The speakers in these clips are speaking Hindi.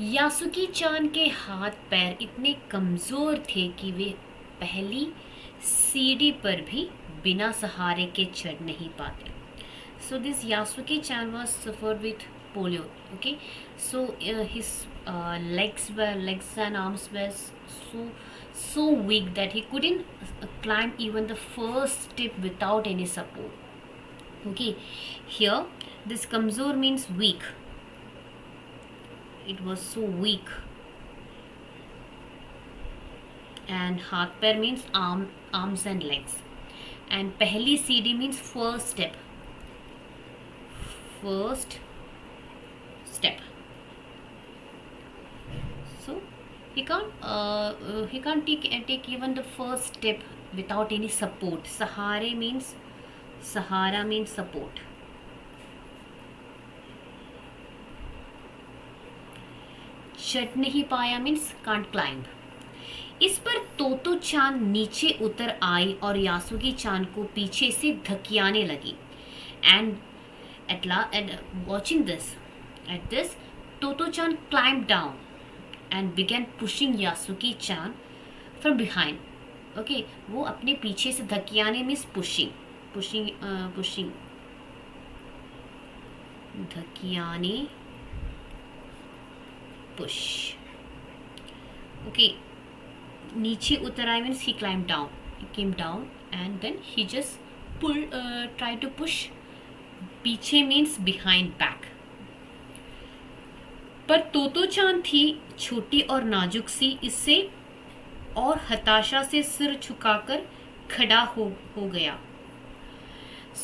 यासुकी चान के हाथ पैर इतने कमज़ोर थे कि वे पहली सीढ़ी पर भी बिना सहारे के चढ़ नहीं पाते. So this Yasuke Chan was suffered with polio. Okay, so his legs and arms were so weak that he couldn't climb even the first step without any support. Okay, here this kamzor means weak. It was so weak. And हाथ पैर means arms and legs. And पहली सीढ़ी means first step. First step. So he can't take even the first step without any support. Sahara means support. चढ़ नहीं पाया मीन्स कांट क्लाइंब. इस पर तोतो चांद नीचे उतर आई और यासुकी चांद को पीछे से धकियाने लगी. And watching this, at this, Toto-chan climbed down and began pushing Yasuki-chan from behind. Okay, वो अपने पीछे से धकियाने मीन्स pushing, धकियाने, push. Okay, नीचे उतर आए means he climbed down. He came down and then he just tried to push. पीछे मीन्स बिहाइंड बैक. पर तोतो चांद थी छोटी और नाजुक सी, इससे और हताशा से सिर झुकाकर खड़ा हो गया.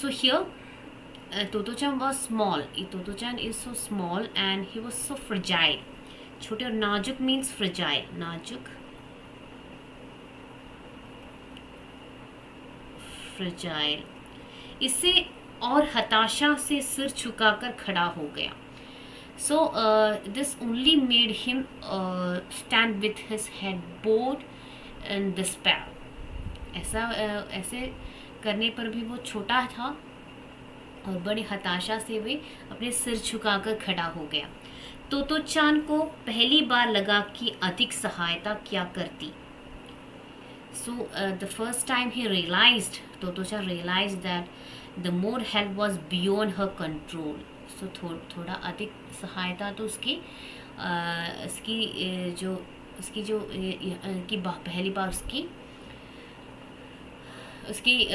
सो हियर तोतो चांद वाज स्मॉल. तोतो चांद is so small and he was so fragile. छोटे और नाजुक मीन्स फ्रेजाइल. नाजुक, फ्रेजाइल. इससे और हताशा से सिर झुकाकर खड़ा हो गया. So this only made him stand with his head board in despair. ऐसे करने पर भी वो छोटा था और बड़ी हताशा से वे अपने सिर झुकाकर खड़ा हो गया. तोतो चान को पहली बार लगा कि अधिक सहायता क्या करती. So the first time he realized, Toto-chan realized that the more help was beyond her control. So थोड़ा अधिक सहायता तो उसकी पहली बार उसकी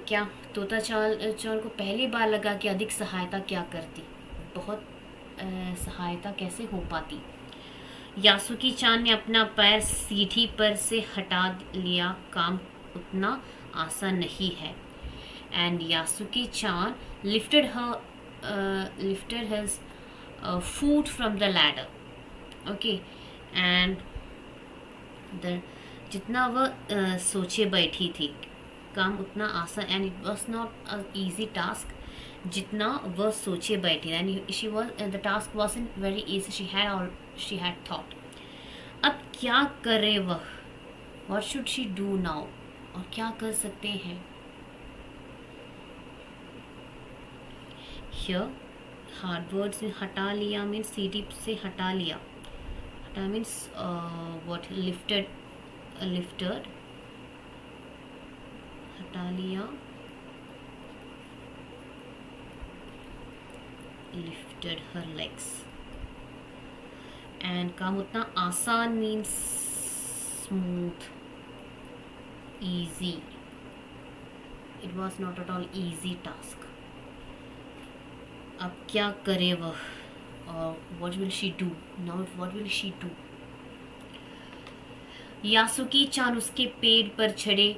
क्या तोता चान को पहली बार लगा कि अधिक सहायता क्या करती, बहुत सहायता कैसे हो पाती. यासुकी चान ने अपना पैर सीढ़ी पर से हटा लिया. काम उतना आसान नहीं है. And Yasuki Chan lifted his foot from the ladder. Okay, and जितना वह सोचे बैठी थी, काम उतना आसान, and it was not a easy task जितना वह सोचे बैठी. And she was the task was in very easy. She had thought. अब क्या करे वह, what should she do now, और क्या कर सकते हैं. हियर हार्ड वर्ड्स में हटा लिया मीन्स सीढ़ी से हटा लिया. हटा मीन्स व्हाट, लिफ्टेड, हटा लिया, लिफ्टेड हर लेग्स. एंड काम उतना आसान means smooth, easy. It was not at all easy task. अब क्या करे वह, और what will she do now? What will she do? यासुकी चान उसके पेड़ पर चढ़े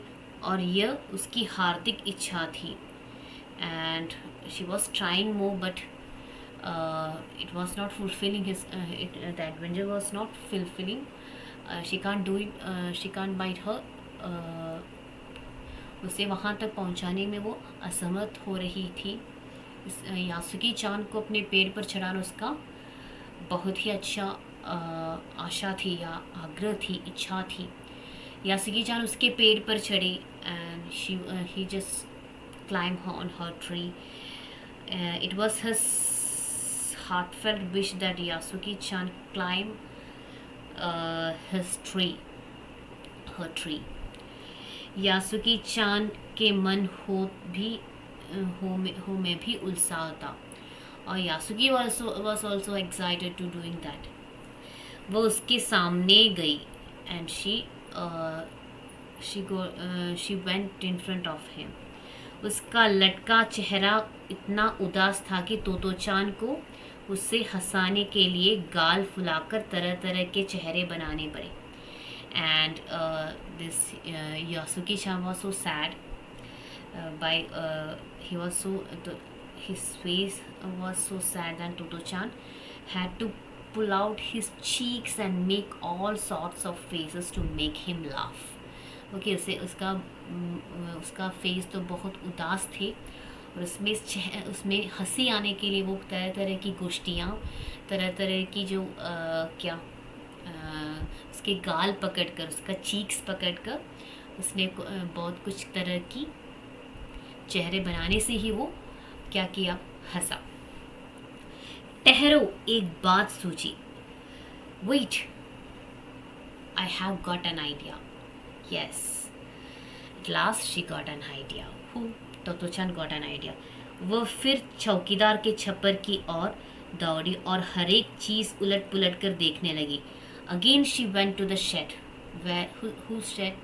और यह उसकी हार्दिक इच्छा थी. And she was trying more, but it was not fulfilling his the adventure was not fulfilling. She can't do it. She can't bite her. उसे वहाँ तक पहुँचाने में वो असमर्थ हो रही थी. यासुकी चान को अपने पेड़ पर चढ़ाना उसका बहुत ही अच्छा आशा थी या आग्रह थी, इच्छा थी. यासुकी चान उसके पेड़ पर चढ़े and he just climbed on her tree. It was his heartfelt wish that Yasuki-chan climb his tree, her tree. यासुकी-चान के मन में भी उत्साह था, और यासुकी was also excited to doing that. वो उसके सामने गई, and she went in front of him. उसका लटका चेहरा इतना उदास था कि तोतो-चान को उससे हंसाने के लिए गाल फुलाकर तरह तरह के चेहरे बनाने पड़े. And this Yasuki-chan was so sad. His face was so sad, and Toto-chan had to pull out his cheeks and make all sorts of faces to make him laugh. Okay, उसका फेस तो बहुत उदास थे, और उसमें हंसी आने के लिए वो तरह तरह की गोष्ठियाँ, तरह तरह की जो उसके गाल पकड़कर, उसका चीक्स पकड़कर उसने बहुत कुछ तरह की चेहरे बनाने से ही वो क्या किया, हंसा. ठहरो, एक बात सूझी. Wait, I have got an idea. Yes, at last she got an idea. Who? Toto-chan got an idea. वो फिर चौकीदार के छप्पर की ओर दौड़ी और हर एक चीज उलट पुलट कर देखने लगी. Again she went to the shed. Whose shed?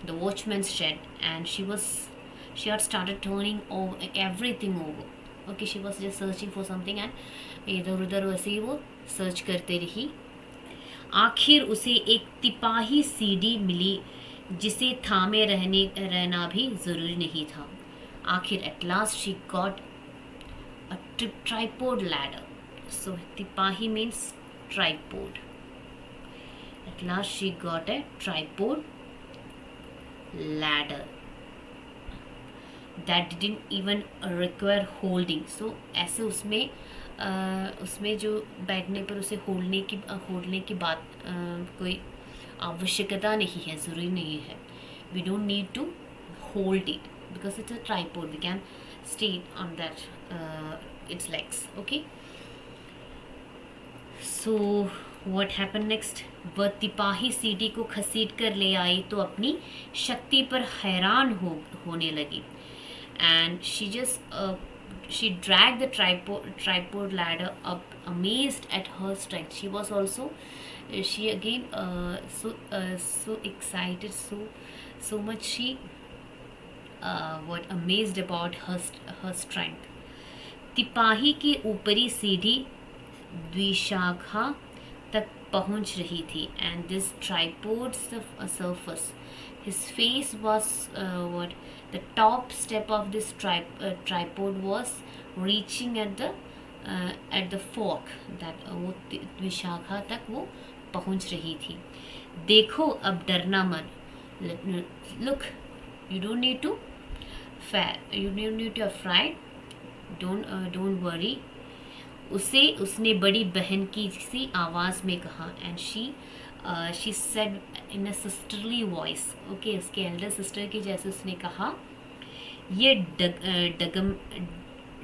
The watchman's shed, and she had started turning everything over. Okay, she was just searching for something, and इधर उधर वैसे ही वो सर्च करते रही. आखिर उसे एक तिपाही सीढ़ी मिली जिसे थामे रहना भी जरूरी नहीं था. आखिर at last she got a tripod ladder. So tipahi means tripod. At last she got a tripod ladder that didn't even require holding. So ऐसे उसमें जो बैठने पर उसे होल्डने की बात कोई आवश्यकता नहीं है, ज़रूरी नहीं है. We don't need to hold it because it's a tripod. We can stay on that its legs. Okay. So what happened next? वह तिपाही सीढ़ी को घसीट कर ले आई तो अपनी शक्ति पर हैरान होने लगी. And she dragged the tripod ladder up, amazed at her strength. She was also so excited, so much she amazed about her strength. तिपाही के ऊपरी सीढ़ी द्विशाखा तक पहुंच रही थी, and this tripod's surface, his face was the top step of this tripod was reaching at the fork, that वो द्विशाखा तक वो पहुंच रही थी. देखो, अब डरना मत. Look, you don't need to afraid. Don't worry. उसने बड़ी बहन की सी आवाज़ में कहा. And she said in a sisterly voice. Okay, उसके एल्डर सिस्टर की जैसे उसने कहा, ये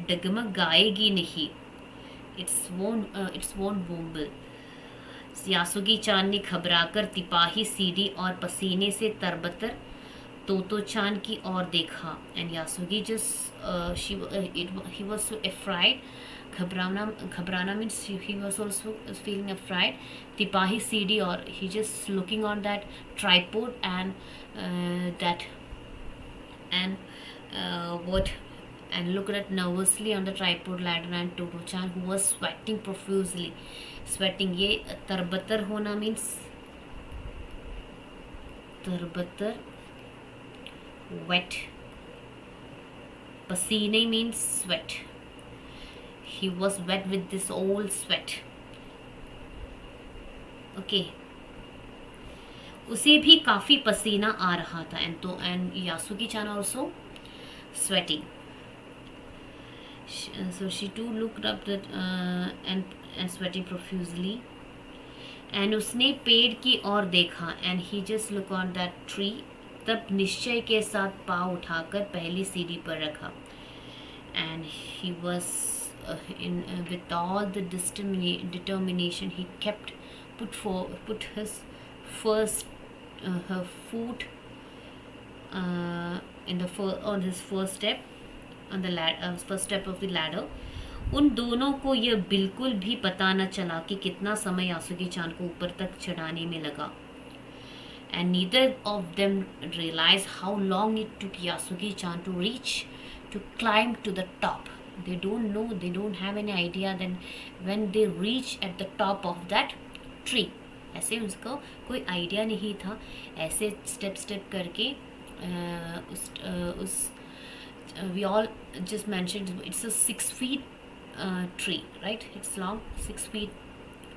डगमगाएगी नहीं. It's won't wobble. यासुकी-चान ने घबराकर तिपाही सीढ़ी और पसीने से तरबतर तोतो-चान की ओर देखा. And Yasuki he was so afraid. घबराना means he was also feeling afraid. तिपाही सीढ़ी, और he just looking on that tripod and looked at nervously on the tripod ladder, and Toto-chan, who was sweating profusely. Sweating, ये तरबतर होना means तरबतर, wet. पसीने means sweat. He was wet with this old sweat. Okay. उसे भी काफी पसीना आ रहा था, and Yasuki-chan also sweating. So she too looked up that and sweating profusely. And उसने पेड़ की ओर देखा, and he just looked on that tree. तब निश्चय के साथ पाँव उठाकर पहली सीढ़ी पर रखा. and he was in with all the determination. He kept put his first her foot on his first step on the first step of the ladder. उन दोनों को यह बिल्कुल भी पता न चला कि कितना समय यासुकी चान को ऊपर तक चढ़ाने में लगा. And neither of them realized how long it took Yasugi-chan to climb to the top. They don't know, they don't have any idea then when they reach at the top of that tree. ऐसे उसको कोई आइडिया नहीं था. ऐसे स्टेप करके उस we all just mentioned it's a 6 feet tree, right? It's long, 6 feet.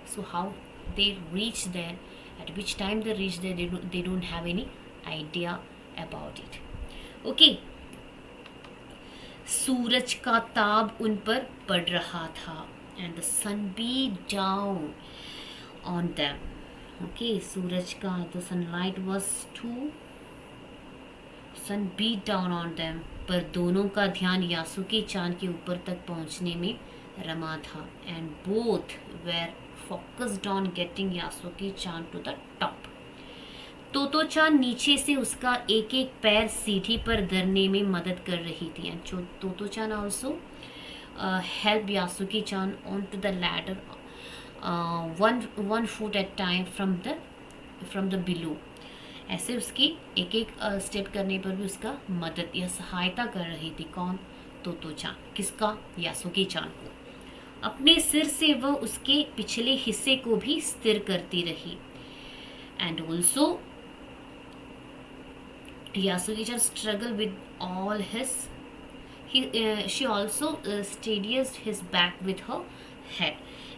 So how they reach there, at which time they reach there, they don't have any idea about it. Okay. सूरज का ताब उन पर पड़ रहा था, and the sun beat down on them. Okay, सूरज का, the sunlight was too, sun beat down on them. पर दोनों का ध्यान यासुकी चान के ऊपर तक पहुंचने में रमा था. And both were focused on getting Yasuaki chan to the top. Totto chan नीचे से उसका एक एक पैर सीढ़ी पर धरने में मदद कर रही थी. And Totto chan also help Yasuki chan on to the ladder one foot at time from the below. ऐसे उसकी एक एक स्टेप करने पर भी उसका मदद या सहायता कर रही थी. कौन? तोतो चान. किसका? यासुकी चान को. अपने सिर से वह उसके पिछले हिस्से को भी स्थिर करती रही. And also Yasuki chan struggle with all his she also steadies his back with her head.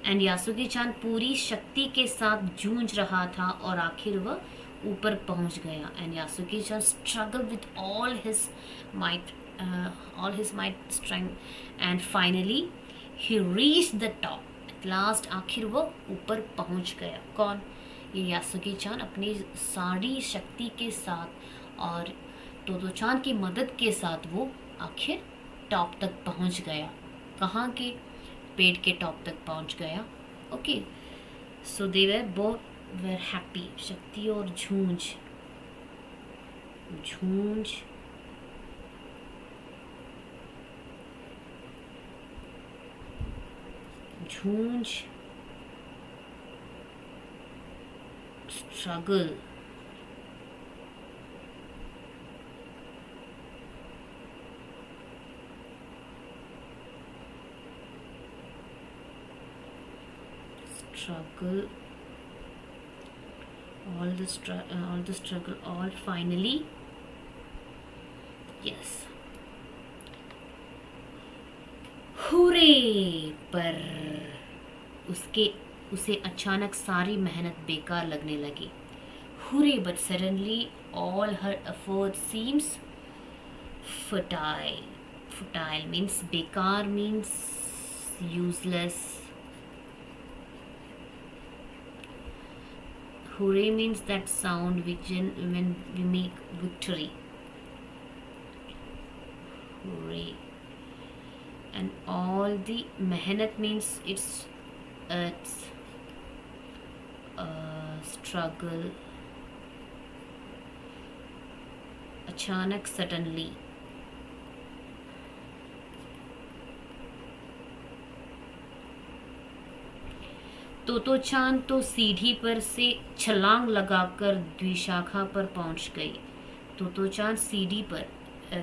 And Yasuki chan पूरी शक्ति के साथ जूझ रहा था और आखिर वह ऊपर पहुंच गया. And Yasuki chan struggle with all his might strength and finally he reach the top. At last आखिर वह ऊपर पहुंच गया. कौन? ये यासुकी चान अपनी सारी शक्ति के साथ और तोतो चान की मदद के साथ वो आखिर टॉप तक पहुंच गया. कहाँ के? पेड़ के टॉप तक पहुंच गया. Okay, so they were both were happy. शक्ति और झूंझ struggle, all the struggle, all finally, yes, hooray. पर उसे अचानक सारी मेहनत बेकार लगने लगी. हुरे, but suddenly all her effort seems futile. Futile means bekar, means useless. Hooray means that sound when we make victory. Hooray. And all the mehnat means it's struggle. अचानक, suddenly. तोतो चान तो सीढ़ी पर से छलांग लगाकर द्विशाखा पर पहुंच गई. तोतो चान सीढ़ी पर,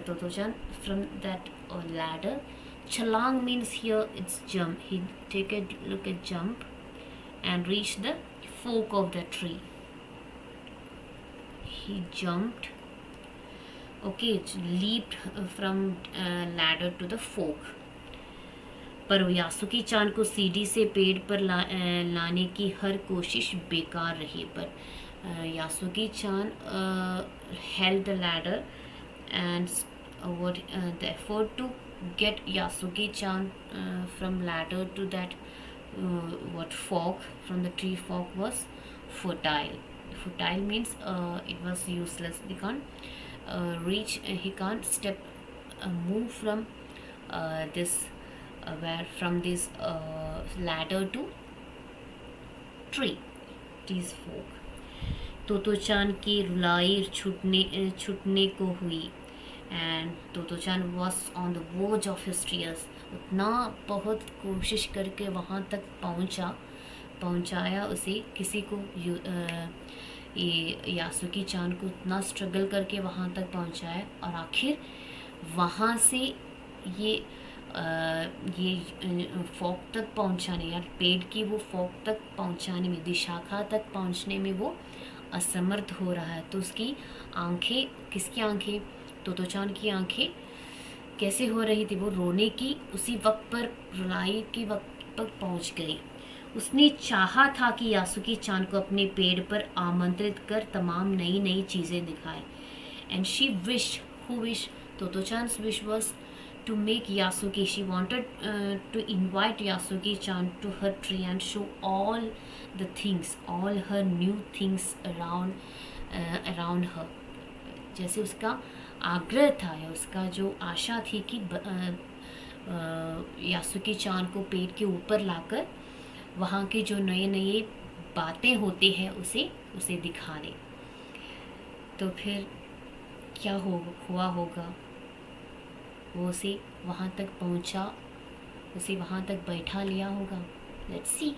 तोतो चान from that ladder. Chalang means here it's jump. He take a look at jump and reach the fork of the tree. He jumped. Okay, leaped from ladder to the fork. पर यासुकी चान को सीढ़ी से पेड़ पर लाने की हर कोशिश बेकार रही. पर यासुकी चान held the ladder and what the effort to get Yasuki Chan from ladder to that fork, from the tree fork, was futile. Futile means it was useless. He can't reach, he can't move from this where from this ladder to tree. Trees folk. Totto-chan की रुलाई छूटने को हुई and Totto-chan was on the verge of his tears. उतना बहुत कोशिश करके वहाँ तक पहुँचाया उसे किसी को ये यासुकी चान को उतना स्ट्रगल करके वहाँ तक पहुँचाया और आखिर वहाँ से ये फॉक तक पहुँचाने या पेड़ की वो फॉक तक पहुँचाने में, दिशाखा तक पहुँचने में वो असमर्थ हो रहा है. तो उसकी आंखें, किसकी आंखें, तोतोचान की आंखें कैसे हो रही थी, वो रोने की उसी वक्त पर, रुलाई के वक्त पर पहुंच गई. उसने चाहा था कि यासुकी चान को अपने पेड़ पर आमंत्रित कर तमाम नई नई चीज़ें दिखाए. And she wish, who wish, Totto chan's wish was to make Yasuki. She wanted to invite Yasuki-chan to her tree and show all the things, all her new things around her. जैसे उसका आग्रह था या उसका जो आशा थी कि यासुकी-चान को पेड़ के ऊपर लाकर वहाँ की जो नए नए बातें होते हैं उसे दिखा दे. तो फिर क्या हुआ होगा, वो उसे वहाँ तक पहुँचा, उसे वहाँ तक बैठा लिया होगा. Let's see.